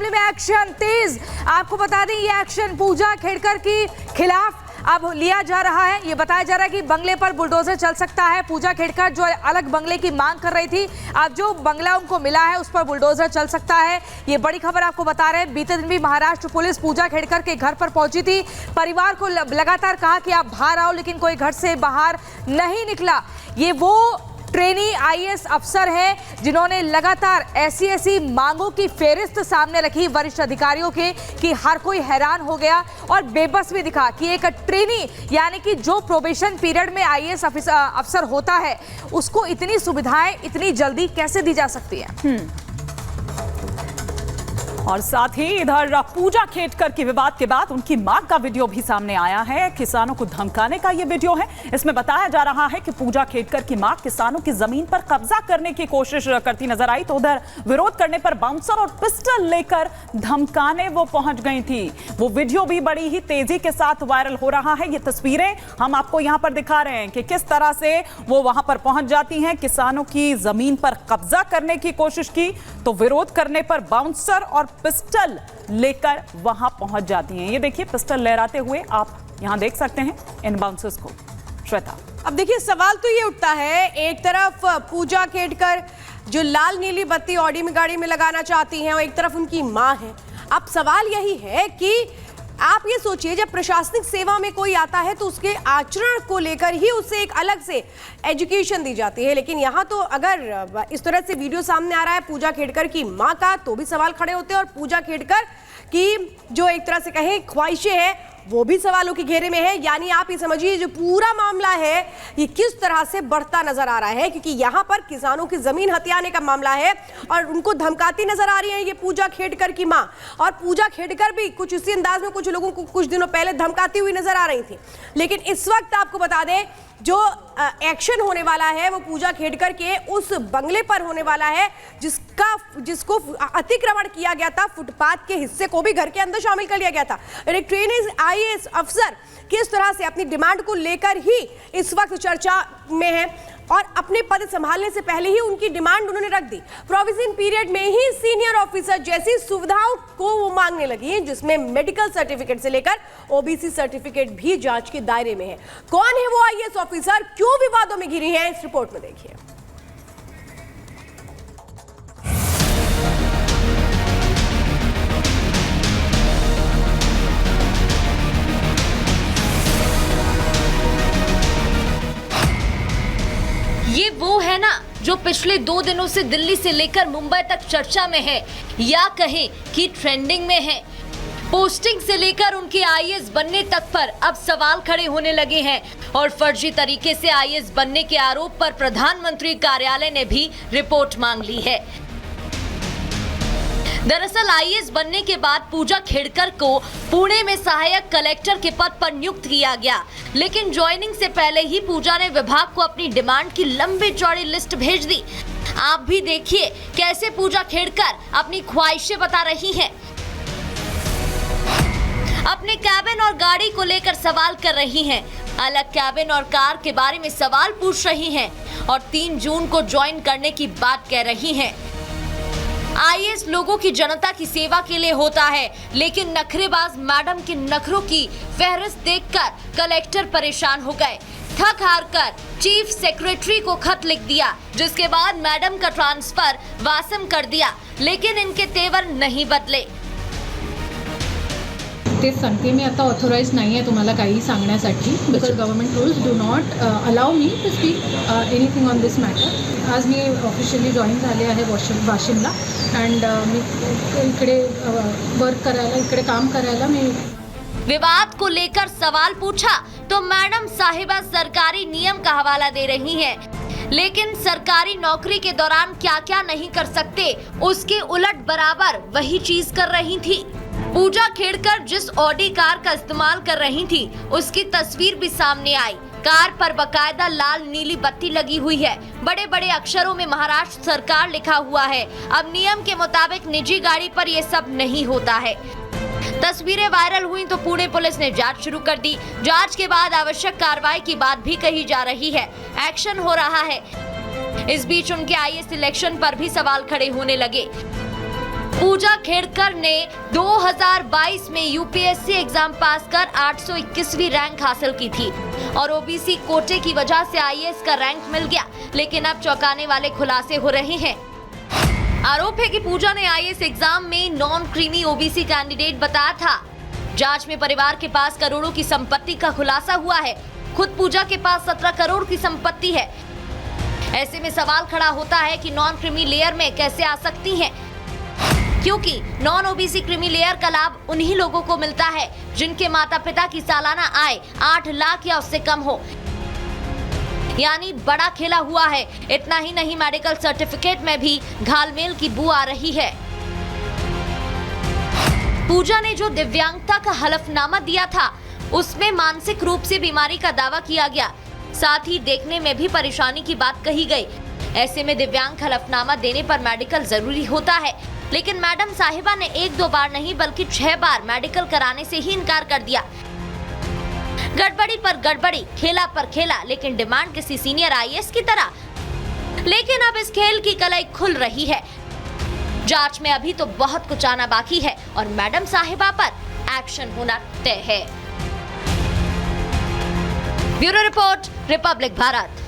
मामले में एक्शन तेज। आपको बता दें ये एक्शन पूजा खेड़कर के खिलाफ अब लिया जा रहा है। ये बताया जा रहा है कि बंगले पर बुलडोजर चल सकता है। पूजा खेड़कर जो अलग बंगले की मांग कर रही थी, अब जो बंगला उनको मिला है उस पर बुलडोजर चल सकता है। ये बड़ी खबर आपको बता रहे हैं। बीते दिन भी महाराष्ट्र पुलिस पूजा खेड़कर के घर पर पहुंची थी। परिवार को लगातार कहा कि आप बाहर आओ, लेकिन कोई घर से बाहर नहीं निकला। ये वो ट्रेनी आईएएस अफसर है जिन्होंने लगातार ऐसी मांगों की फेरिस्त सामने रखी वरिष्ठ अधिकारियों के कि हर कोई हैरान हो गया और बेबस भी दिखा कि एक ट्रेनी यानी कि जो प्रोबेशन पीरियड में आईएएस अफसर होता है उसको इतनी सुविधाएं इतनी जल्दी कैसे दी जा सकती है। और साथ ही इधर पूजा खेड़कर की विवाद के बाद उनकी मां का वीडियो भी सामने आया है। किसानों को धमकाने का ये वीडियो है। इसमें बताया जा रहा है कि पूजा खेड़कर की मां किसानों की जमीन पर कब्जा करने की कोशिश करती नजर आई, तो उधर विरोध करने पर बाउंसर और पिस्टल लेकर धमकाने वो पहुंच गई थी। वो वीडियो भी बड़ी ही तेजी के साथ वायरल हो रहा है। ये तस्वीरें हम आपको यहां पर दिखा रहे हैं कि किस तरह से वो वहां पर पहुंच जाती हैं। किसानों की जमीन पर कब्जा करने की कोशिश की तो विरोध करने पर बाउंसर और पिस्टल लेकर वहां पहुंच जाती हैं। ये देखिए पिस्टल लहराते हुए आप यहां देख सकते हैं इन बाउंसर्स को। श्वेता, अब देखिए सवाल तो ये उठता है, एक तरफ पूजा खेड़कर जो लाल नीली बत्ती ऑडी में गाड़ी में लगाना चाहती हैं और एक तरफ उनकी मां है। अब सवाल यही है कि आप ये सोचिए जब प्रशासनिक सेवा में कोई आता है तो उसके आचरण को लेकर ही उसे एक अलग से एजुकेशन दी जाती है, लेकिन यहाँ तो अगर इस तरह से वीडियो सामने आ रहा है पूजा खेड़कर की मां का तो भी सवाल खड़े होते हैं और पूजा खेड़कर की जो एक तरह से कहें ख्वाहिशें हैं वो भी सवालों के घेरे में है। यानी आप ये समझिए जो पूरा मामला है ये किस तरह से बढ़ता नजर आ रहा है, क्योंकि यहाँ पर किसानों की जमीन हथियाने का मामला है और उनको धमकाती नजर आ रही है ये पूजा खेड़कर की मां। और पूजा खेड़कर भी कुछ इसी अंदाज में कुछ लोगों को कुछ दिनों पहले धमकाती हुई नजर आ रही थी। लेकिन इस वक्त आपको बता दें जो एक्शन होने वाला है वो पूजा खेड़कर के उस बंगले पर होने वाला है जिसको अतिक्रमण किया गया था। फुटपाथ के हिस्से को भी घर के अंदर शामिल कर लिया गया था। एक ट्रेनी आईएएस अफसर किस तरह से अपनी डिमांड को लेकर ही इस वक्त चर्चा में है और अपने पद संभालने से पहले ही उनकी डिमांड उन्होंने रख दी। प्रोविजन पीरियड में ही सीनियर ऑफिसर जैसी सुविधाओं को वो मांगने लगी, जिसमें मेडिकल सर्टिफिकेट से लेकर ओबीसी सर्टिफिकेट भी जांच के दायरे में है। कौन है वो आईएएस ऑफिसर, क्यों विवादों में घिरी है, इस रिपोर्ट में देखिए। ये वो है ना जो पिछले 2 दिनों से दिल्ली से लेकर मुंबई तक चर्चा में है या कहें कि ट्रेंडिंग में है। पोस्टिंग से लेकर उनके आईएएस बनने तक पर अब सवाल खड़े होने लगे हैं और फर्जी तरीके से आईएएस बनने के आरोप पर प्रधानमंत्री कार्यालय ने भी रिपोर्ट मांग ली है। दरअसल आईएएस बनने के बाद पूजा खेड़कर को पुणे में सहायक कलेक्टर के पद पर नियुक्त किया गया, लेकिन ज्वाइनिंग से पहले ही पूजा ने विभाग को अपनी डिमांड की लंबी चौड़ी लिस्ट भेज दी। आप भी देखिए कैसे पूजा खेड़कर अपनी ख्वाहिशें बता रही हैं। अपने कैबिन और गाड़ी को लेकर सवाल कर रही हैं, अलग कैबिन और कार के बारे में सवाल पूछ रही हैं और 3 जून को ज्वाइन करने की बात कह रही हैं। आईएएस लोगों की जनता की सेवा के लिए होता है, लेकिन नखरेबाज मैडम के नखरों की फहरिस्त देखकर कलेक्टर परेशान हो गए। थक हार कर चीफ सेक्रेटरी को खत लिख दिया, जिसके बाद मैडम का ट्रांसफर वासम कर दिया, लेकिन इनके तेवर नहीं बदले। ते सांगते मी आता ऑथोराइज नाही आहे तुम्हाला काही सांगण्यासाठी, because government rules do not allow me to speak anything on this matter. आज मी ऑफिशियली जॉईन झाले आहे वाशिमला अँड मी इकडे वर्क करायला, इकडे काम करायला मी. विवाद को लेकर सवाल पूछा तो मैडम साहिबा सरकारी नियम का हवाला दे रही हैं, लेकिन सरकारी नौकरी के दौरान क्या क्या नहीं कर सकते उसके उलट बराबर वही चीज कर रही थी। पूजा खेड़कर जिस ऑडी कार का इस्तेमाल कर रही थी उसकी तस्वीर भी सामने आई। कार पर बकायदा लाल नीली बत्ती लगी हुई है, बड़े बड़े अक्षरों में महाराष्ट्र सरकार लिखा हुआ है। अब नियम के मुताबिक निजी गाड़ी पर यह सब नहीं होता है। तस्वीरें वायरल हुई तो पुणे पुलिस ने जांच शुरू कर दी। जांच के बाद आवश्यक कार्रवाई की बात भी कही जा रही है, एक्शन हो रहा है। इस बीच उनके आईएएस सिलेक्शन पर भी सवाल खड़े होने लगे। पूजा खेड़कर ने 2022 में यूपीएससी एग्जाम पास कर 821वीं रैंक हासिल की थी और ओबीसी कोटे की वजह से आईएएस का रैंक मिल गया। लेकिन अब चौंकाने वाले खुलासे हो रहे हैं। आरोप है कि पूजा ने आईएएस एग्जाम में नॉन क्रीमी ओबीसी कैंडिडेट बताया था। जांच में परिवार के पास करोड़ों की संपत्ति का खुलासा हुआ है। खुद पूजा के पास 17 करोड़ की संपत्ति है। ऐसे में सवाल खड़ा होता है कि नॉन क्रीमी लेयर में कैसे आ सकती हैं, क्योंकि नॉन ओबीसी क्रीमी लेयर का लाभ उन्हीं लोगों को मिलता है जिनके माता पिता की सालाना आय 8 लाख या उससे कम हो। यानी बड़ा खेला हुआ है। इतना ही नहीं, मेडिकल सर्टिफिकेट में भी घालमेल की बू आ रही है। पूजा ने जो दिव्यांगता का हलफनामा दिया था उसमें मानसिक रूप से बीमारी का दावा किया गया, साथ ही देखने में भी परेशानी की बात कही गई। ऐसे में दिव्यांग हलफनामा देने पर मेडिकल जरूरी होता है, लेकिन मैडम साहिबा ने 1-2 बार नहीं बल्कि 6 बार मेडिकल कराने से ही इनकार कर दिया। गड़बड़ी पर गड़बड़ी, खेला पर खेला, लेकिन डिमांड किसी सीनियर आईएएस की तरह। लेकिन अब इस खेल की कलाई खुल रही है। जांच में अभी तो बहुत कुछ आना बाकी है और मैडम साहिबा पर एक्शन होना तय है। Bureau report, Republic Bharat.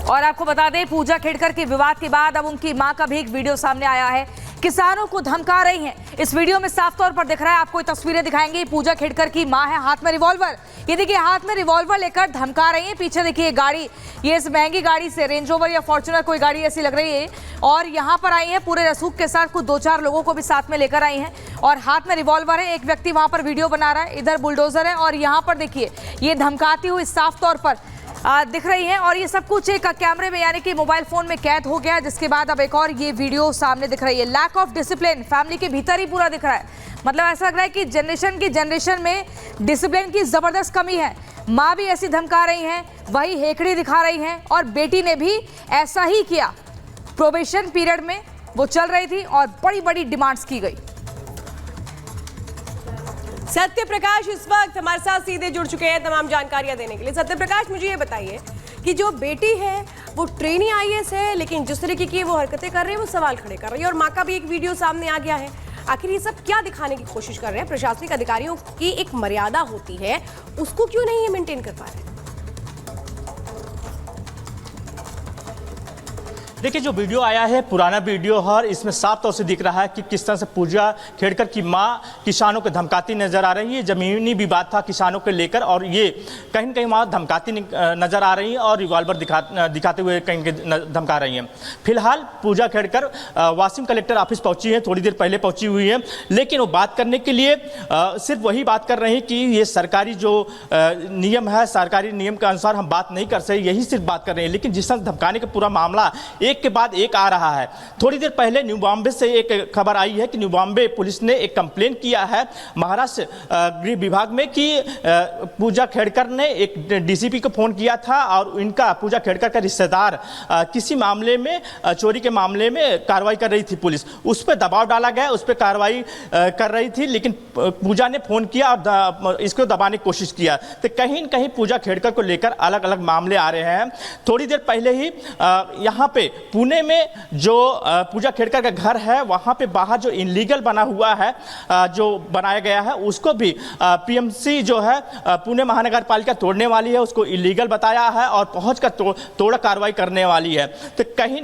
और आपको बता दें, पूजा खेड़कर के विवाद के बाद अब उनकी मां का भी एक वीडियो सामने आया है। किसानों को धमका रही हैं। इस वीडियो में साफ तौर पर दिख रहा है, आपको ये तस्वीरें दिखाएंगे। पूजा खेड़कर की मां है, हाथ में रिवॉल्वर। ये देखिए, हाथ में रिवॉल्वर लेकर धमका रही है। पीछे देखिए गाड़ी, ये इस महंगी गाड़ी से, रेंज रोवर या फॉर्च्यूनर कोई गाड़ी ऐसी लग रही है, और यहाँ पर आई है पूरे रसूख के साथ। कुछ 2-4 लोगों को भी साथ में लेकर आई हैं और हाथ में रिवॉल्वर है। एक व्यक्ति वहां पर वीडियो बना रहा है, इधर बुलडोजर है और यहाँ पर देखिए ये धमकाती हुई साफ तौर पर दिख रही है। और ये सब कुछ एक कैमरे में यानी कि मोबाइल फोन में कैद हो गया, जिसके बाद अब एक और ये वीडियो सामने दिख रही है। लैक ऑफ डिसिप्लिन फैमिली के भीतर ही पूरा दिख रहा है। मतलब ऐसा लग रहा है कि जनरेशन में डिसिप्लिन की जबरदस्त कमी है। माँ भी ऐसी धमका रही हैं, वही हेकड़ी दिखा रही हैं, और बेटी ने भी ऐसा ही किया। प्रोबेशन पीरियड में वो चल रही थी और बड़ी बड़ी डिमांड्स की गई। सत्य प्रकाश इस वक्त हमारे साथ सीधे जुड़ चुके हैं तमाम जानकारियां देने के लिए। सत्य प्रकाश, मुझे ये बताइए कि जो बेटी है वो ट्रेनी आईएएस है, लेकिन जिस तरीके की वो हरकतें कर रही है वो सवाल खड़े कर रही है, और माँ का भी एक वीडियो सामने आ गया है। आखिर ये सब क्या दिखाने की कोशिश कर रहे हैं? प्रशासनिक अधिकारियों की एक मर्यादा होती है, उसको क्यों नहीं ये मेंटेन कर पा रहे हैं? देखिए, जो वीडियो आया है पुराना वीडियो है और इसमें साफ तौर से दिख रहा है कि किस तरह से पूजा खेड़कर की मां किसानों को धमकाती नजर आ रही है। जमीनी विवाद था किसानों को लेकर और ये कहीं न कहीं वहां धमकाती नजर आ रही है और रिवॉल्वर दिखाते हुए कहीं धमका रही हैं। फिलहाल पूजा खेड़कर वासिम कलेक्टर ऑफिस पहुंची है, थोड़ी देर पहले पहुंची हुई है, लेकिन वो बात करने के लिए सिर्फ वही बात कर रहे हैं कि ये सरकारी जो नियम है, सरकारी नियम के अनुसार हम बात नहीं कर सकते, यही सिर्फ बात कर रहे हैं। लेकिन जिस तरह धमकाने का पूरा मामला एक के बाद एक आ रहा है। थोड़ी देर पहले न्यू बॉम्बे से एक खबर आई है कि न्यू बॉम्बे पुलिस ने एक कंप्लेन किया है महाराष्ट्र गृह विभाग में कि पूजा खेड़कर ने एक डीसीपी को फोन किया था और इनका पूजा खेड़कर का रिश्तेदार किसी मामले में, चोरी के मामले में कार्रवाई कर रही थी पुलिस। उस पर दबाव डाला गया, उस पर कार्रवाई कर रही थी, लेकिन पूजा ने फोन किया और इसको दबाने की कोशिश किया। तो कहीं न कहीं पूजा खेड़कर को लेकर अलग अलग मामले आ रहे हैं। थोड़ी देर पहले ही यहाँ पे पुणे में जो पूजा खेड़कर का घर है वहां पे बाहर जो इनलीगल बना हुआ है, जो बनाया गया है, उसको भी पीएमसी जो है पुणे महानगर पालिका तोड़ने वाली है, उसको इलीगल बताया है और पहुंचकर तोड़ कार्रवाई करने वाली है। तो कहीं